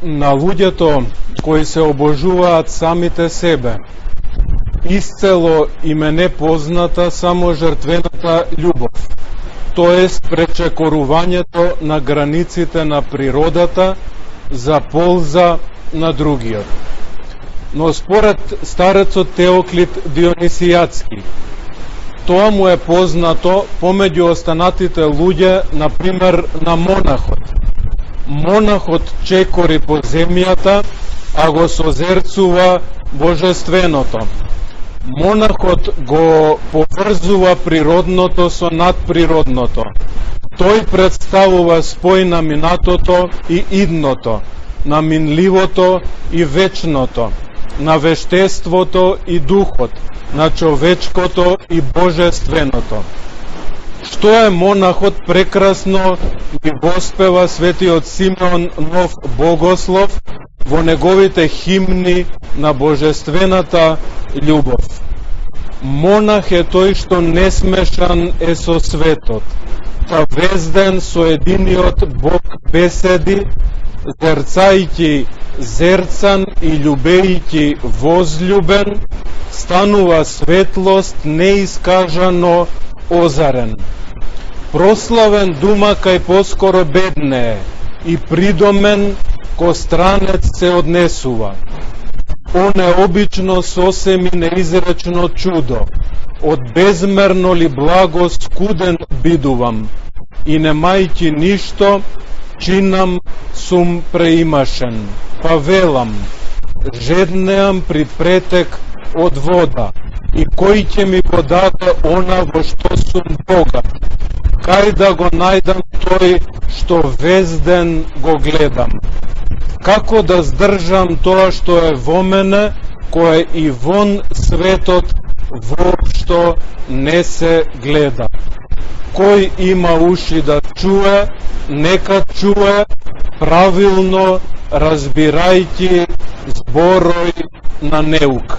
на луѓето кои се обожуваат самите себе. Исцело им е непозната само жртвената љубов, тоест пречекорувањето на границите на природата за полза на другиот. Но според старецот Теоклит Дионисијацки, тоа му е познато помеѓу останатите луѓе, например на монахот. Монахот чекори по земјата, а го созерцува божественото. Монахот го поврзува природното со надприродното. Тој представува спој на минатото и идното, на минливото и вечното, на вештеството и духот, на човечкото и божественото. Што е монахот прекрасно ги воспева светиот Симеон Нов Богослов во неговите химни на божествената љубов. Монах е тој што несмешан е со светот, та везден со единиот Бог беседи, зерцајќи зерцан и љубејќи возљубен, станува светлост неискажано озарен. Прославен дума кај поскоро беднее и придомен ко странец се однесува. Он е обично сосем и неизречно чудо, од безмерно ли благо скуден бидувам, и немајќи ништо, чинам сум преимашен, па велам, жеднеам при претек од вода, и кој ќе ми го даде она во што сум богат, кај да го најдам тој што везден го гледам. Како да здржам тоа што е во мене, кое и вон светот воопшто не се гледа. Кој има уши да чуе, нека чуе, правилно разбирајќи зборој на неук.